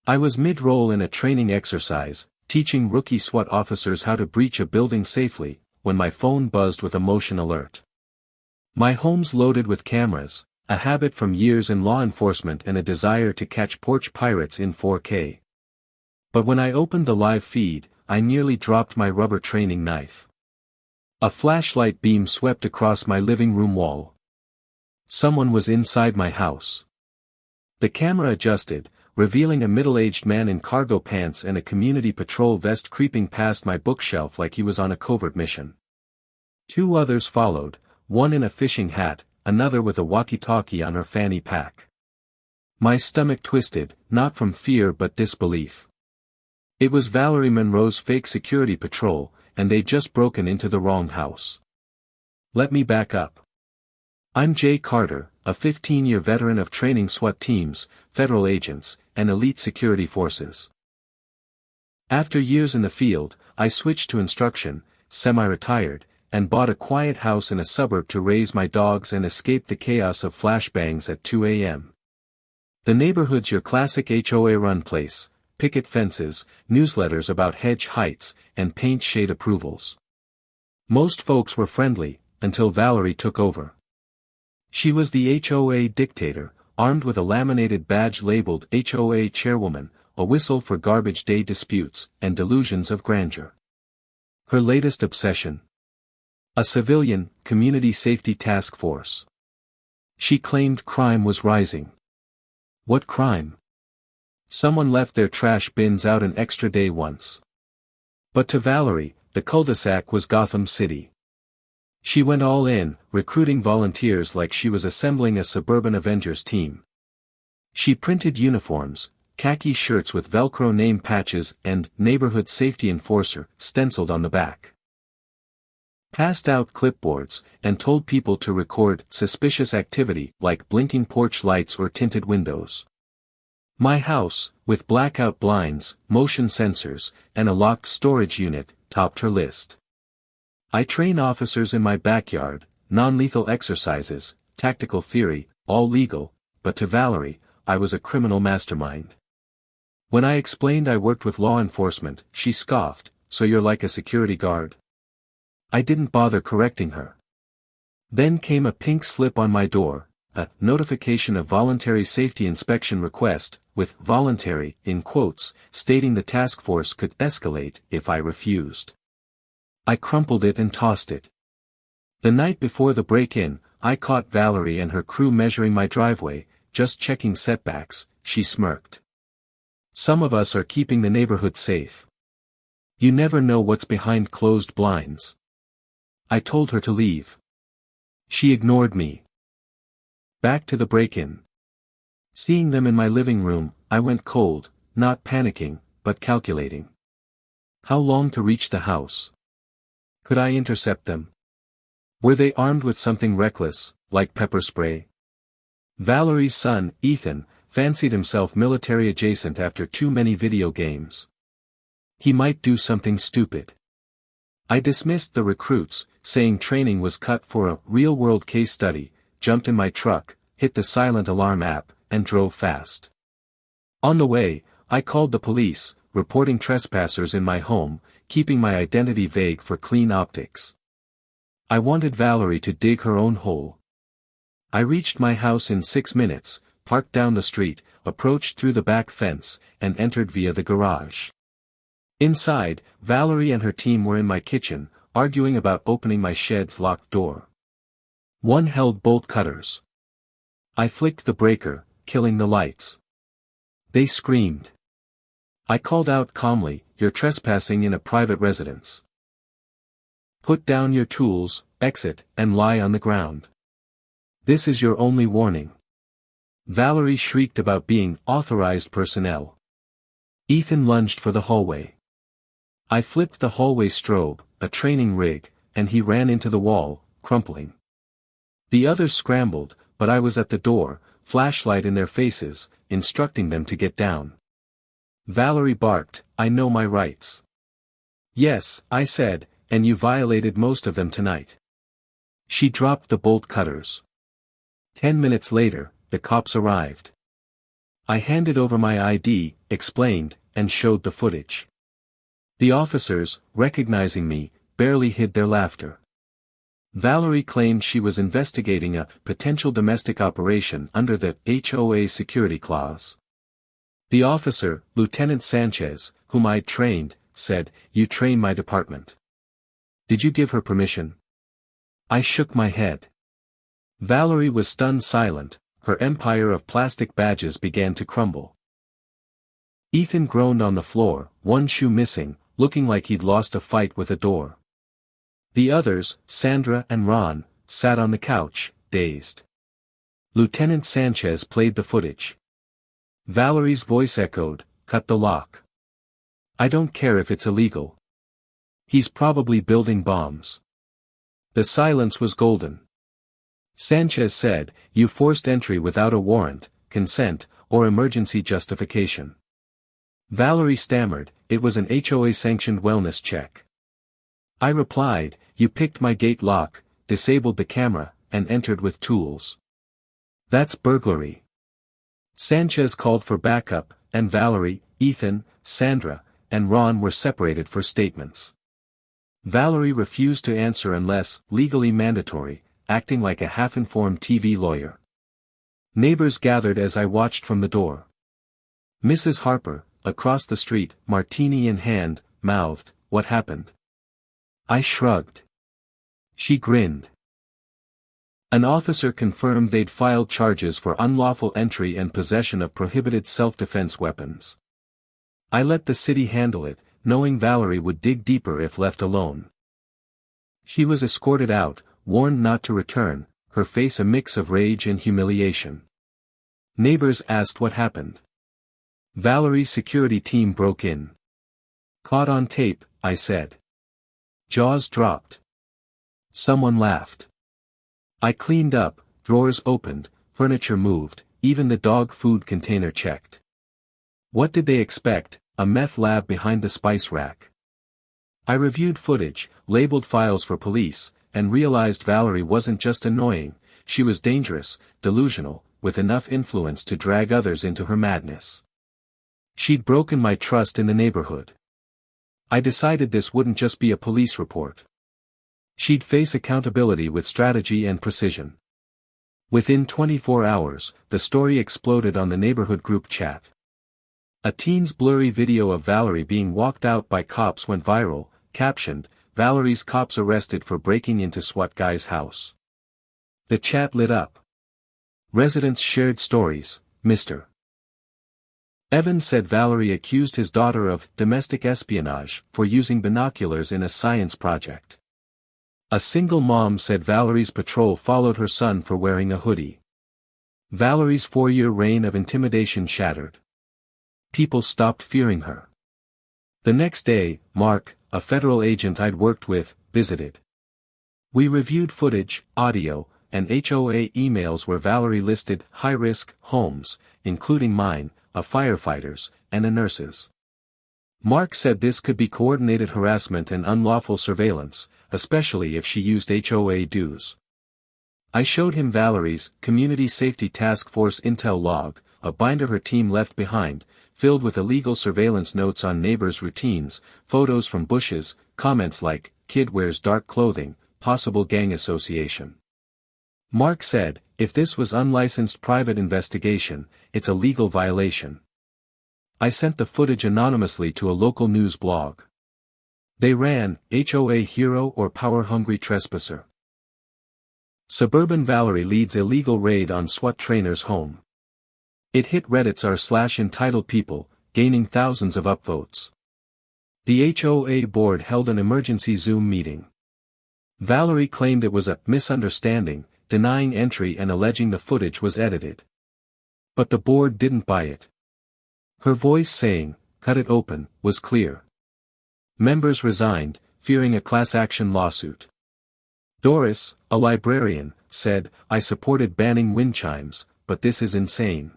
I was mid-roll in a training exercise, teaching rookie SWAT officers how to breach a building safely, when my phone buzzed with a motion alert. My home's loaded with cameras, a habit from years in law enforcement and a desire to catch porch pirates in 4K. But when I opened the live feed, I nearly dropped my rubber training knife. A flashlight beam swept across my living room wall. Someone was inside my house. The camera adjusted, revealing a middle-aged man in cargo pants and a community patrol vest creeping past my bookshelf like he was on a covert mission. 2 others followed, one in a fishing hat, another with a walkie-talkie on her fanny pack. My stomach twisted, not from fear but disbelief. It was Valerie Monroe's fake security patrol, and they'd just broken into the wrong house. Let me back up. I'm Jay Carter, a 15-year veteran of training SWAT teams, federal agents, and elite security forces. After years in the field, I switched to instruction, semi-retired, and bought a quiet house in a suburb to raise my dogs and escape the chaos of flashbangs at 2 a.m. The neighborhood's your classic HOA-run place, picket fences, newsletters about hedge heights, and paint shade approvals. Most folks were friendly, until Valerie took over. She was the HOA dictator, armed with a laminated badge labeled HOA chairwoman, a whistle for garbage day disputes, and delusions of grandeur. Her latest obsession? A civilian, community safety task force. She claimed crime was rising. What crime? Someone left their trash bins out an extra day once. But to Valerie, the cul-de-sac was Gotham City. She went all in, recruiting volunteers like she was assembling a suburban Avengers team. She printed uniforms, khaki shirts with Velcro name patches and Neighborhood Safety Enforcer stenciled on the back. Passed out clipboards, and told people to record suspicious activity like blinking porch lights or tinted windows. My house, with blackout blinds, motion sensors, and a locked storage unit, topped her list. I train officers in my backyard, non-lethal exercises, tactical theory, all legal, but to Valerie, I was a criminal mastermind. When I explained I worked with law enforcement, she scoffed, "So you're like a security guard?" I didn't bother correcting her. Then came a pink slip on my door, a notification of voluntary safety inspection request, with voluntary, in quotes, stating the task force could escalate if I refused. I crumpled it and tossed it. The night before the break-in, I caught Valerie and her crew measuring my driveway, just checking setbacks. She smirked. Some of us are keeping the neighborhood safe. You never know what's behind closed blinds. I told her to leave. She ignored me. Back to the break-in. Seeing them in my living room, I went cold, not panicking, but calculating. How long to reach the house? Could I intercept them? Were they armed with something reckless, like pepper spray? Valerie's son, Ethan, fancied himself military adjacent after too many video games. He might do something stupid. I dismissed the recruits, saying training was cut for a real-world case study, jumped in my truck, hit the silent alarm app, and drove fast. On the way, I called the police, reporting trespassers in my home, keeping my identity vague for clean optics. I wanted Valerie to dig her own hole. I reached my house in 6 minutes, parked down the street, approached through the back fence, and entered via the garage. Inside, Valerie and her team were in my kitchen, arguing about opening my shed's locked door. One held bolt cutters. I flicked the breaker, killing the lights. They screamed. I called out calmly, "You're trespassing in a private residence. Put down your tools, exit, and lie on the ground. This is your only warning." Valerie shrieked about being authorized personnel. Ethan lunged for the hallway. I flipped the hallway strobe, a training rig, and he ran into the wall, crumpling. The others scrambled, but I was at the door, flashlight in their faces, instructing them to get down. Valerie barked, "I know my rights." "Yes," I said, "and you violated most of them tonight." She dropped the bolt cutters. 10 minutes later, the cops arrived. I handed over my ID, explained, and showed the footage. The officers, recognizing me, barely hid their laughter. Valerie claimed she was investigating a potential domestic operation under the HOA security clause. The officer, Lieutenant Sanchez, whom I'd trained, said, "You train my department. Did you give her permission?" I shook my head. Valerie was stunned silent, her empire of plastic badges began to crumble. Ethan groaned on the floor, one shoe missing, looking like he'd lost a fight with a door. The others, Sandra and Ron, sat on the couch, dazed. Lieutenant Sanchez played the footage. Valerie's voice echoed, "Cut the lock. I don't care if it's illegal. He's probably building bombs." The silence was golden. Sanchez said, "You forced entry without a warrant, consent, or emergency justification." Valerie stammered, "It was an HOA-sanctioned wellness check." I replied, "You picked my gate lock, disabled the camera, and entered with tools. That's burglary." Sanchez called for backup, and Valerie, Ethan, Sandra, and Ron were separated for statements. Valerie refused to answer unless legally mandatory, acting like a half-informed TV lawyer. Neighbors gathered as I watched from the door. Mrs. Harper, across the street, martini in hand, mouthed, "What happened?" I shrugged. She grinned. An officer confirmed they'd filed charges for unlawful entry and possession of prohibited self-defense weapons. I let the city handle it, knowing Valerie would dig deeper if left alone. She was escorted out, warned not to return, her face a mix of rage and humiliation. Neighbors asked what happened. Valerie's security team broke in. "Caught on tape," I said. Jaws dropped. Someone laughed. I cleaned up, drawers opened, furniture moved, even the dog food container checked. What did they expect, a meth lab behind the spice rack? I reviewed footage, labeled files for police, and realized Valerie wasn't just annoying, she was dangerous, delusional, with enough influence to drag others into her madness. She'd broken my trust in the neighborhood. I decided this wouldn't just be a police report. She'd face accountability with strategy and precision. Within 24 hours, the story exploded on the neighborhood group chat. A teen's blurry video of Valerie being walked out by cops went viral, captioned, "Valerie's cops arrested for breaking into SWAT guy's house." The chat lit up. Residents shared stories. Mr. Evans said Valerie accused his daughter of domestic espionage for using binoculars in a science project. A single mom said Valerie's patrol followed her son for wearing a hoodie. Valerie's 4-year reign of intimidation shattered. People stopped fearing her. The next day, Mark, a federal agent I'd worked with, visited. We reviewed footage, audio, and HOA emails where Valerie listed high-risk homes, including mine, a firefighter's, and a nurse's. Mark said this could be coordinated harassment and unlawful surveillance, especially if she used HOA dues. I showed him Valerie's Community Safety Task Force intel log, a binder her team left behind, filled with illegal surveillance notes on neighbors' routines, photos from bushes, comments like, "Kid wears dark clothing, possible gang association." Mark said, "If this was unlicensed private investigation, it's a legal violation." I sent the footage anonymously to a local news blog. They ran, "HOA hero or power-hungry trespasser?" Suburban Valerie leads illegal raid on SWAT trainer's home. It hit Reddit's r/entitled people, gaining thousands of upvotes. The HOA board held an emergency Zoom meeting. Valerie claimed it was a misunderstanding, denying entry and alleging the footage was edited. But the board didn't buy it. Her voice saying, "Cut it open," was clear. Members resigned, fearing a class action lawsuit. Doris, a librarian, said, "I supported banning wind chimes, but this is insane."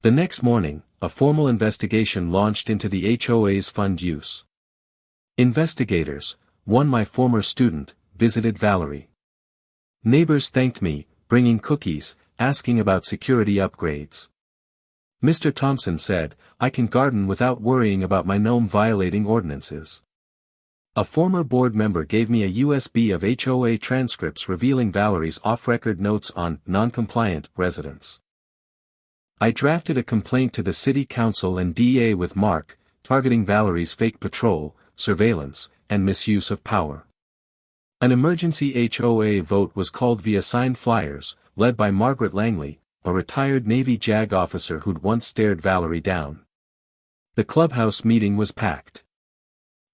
The next morning, a formal investigation launched into the HOA's fund use. Investigators, one my former student, visited Valerie. Neighbors thanked me, bringing cookies, asking about security upgrades. Mr. Thompson said, I can garden without worrying about my gnome violating ordinances. A former board member gave me a USB of HOA transcripts revealing Valerie's off-record notes on non-compliant residents. I drafted a complaint to the city council and DA with Mark, targeting Valerie's fake patrol, surveillance, and misuse of power. An emergency HOA vote was called via signed flyers, led by Margaret Langley, a retired Navy JAG officer who'd once stared Valerie down. The clubhouse meeting was packed.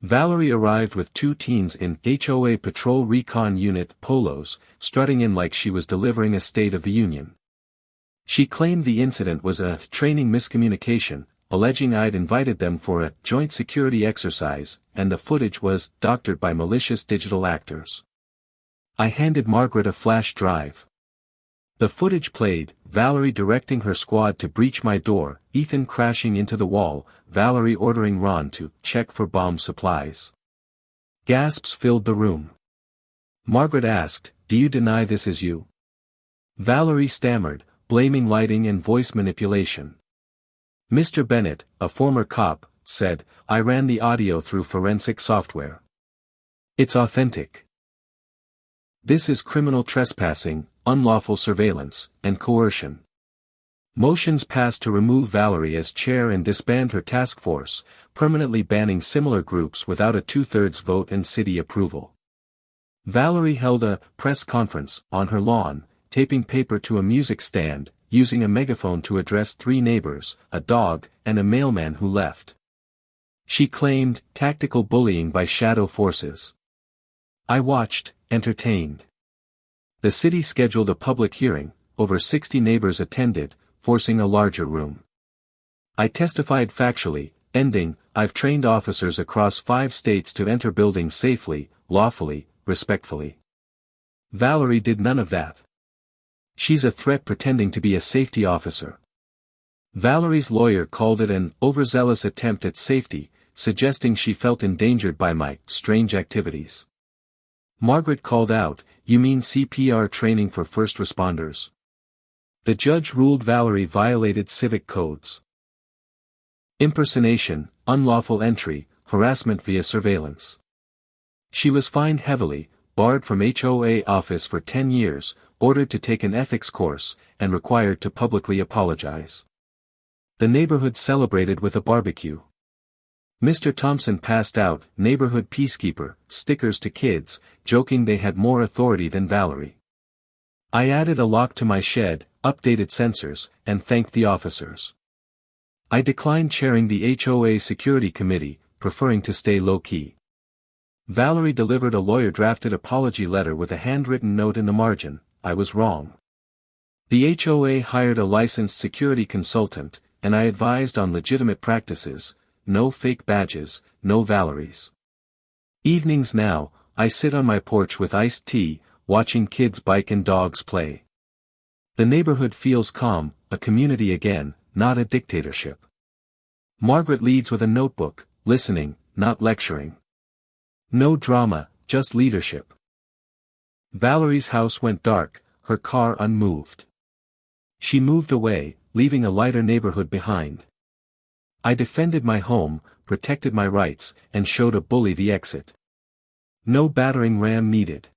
Valerie arrived with two teens in HOA Patrol Recon Unit polos, strutting in like she was delivering a State of the Union. She claimed the incident was a training miscommunication, alleging I'd invited them for a joint security exercise, and the footage was doctored by malicious digital actors. I handed Margaret a flash drive. The footage played, Valerie directing her squad to breach my door, Ethan crashing into the wall, Valerie ordering Ron to check for bomb supplies. Gasps filled the room. Margaret asked, "Do you deny this is you?" Valerie stammered, blaming lighting and voice manipulation. Mr. Bennett, a former cop, said, "I ran the audio through forensic software. It's authentic. This is criminal trespassing, unlawful surveillance, and coercion." Motions passed to remove Valerie as chair and disband her task force, permanently banning similar groups without a 2/3 vote and city approval. Valerie held a press conference on her lawn, taping paper to a music stand, using a megaphone to address 3 neighbors, a dog, and a mailman who left. She claimed tactical bullying by shadow forces. I watched, entertained. The city scheduled a public hearing, over 60 neighbors attended, forcing a larger room. I testified factually, ending, I've trained officers across 5 states to enter buildings safely, lawfully, respectfully. Valerie did none of that. She's a threat pretending to be a safety officer. Valerie's lawyer called it an overzealous attempt at safety, suggesting she felt endangered by my strange activities. Margaret called out, "You mean CPR training for first responders?" The judge ruled Valerie violated civic codes. Impersonation, unlawful entry, harassment via surveillance. She was fined heavily, barred from HOA office for 10 years, ordered to take an ethics course, and required to publicly apologize. The neighborhood celebrated with a barbecue. Mr. Thompson passed out "Neighborhood Peacekeeper" stickers to kids, joking they had more authority than Valerie. I added a lock to my shed, updated sensors, and thanked the officers. I declined chairing the HOA Security Committee, preferring to stay low-key. Valerie delivered a lawyer-drafted apology letter with a handwritten note in the margin, "I was wrong." The HOA hired a licensed security consultant, and I advised on legitimate practices, no fake badges, no Valeries. Evenings now, I sit on my porch with iced tea, watching kids bike and dogs play. The neighborhood feels calm, a community again, not a dictatorship. Margaret leads with a notebook, listening, not lecturing. No drama, just leadership. Valerie's house went dark, her car unmoved. She moved away, leaving a lighter neighborhood behind. I defended my home, protected my rights, and showed a bully the exit. No battering ram needed.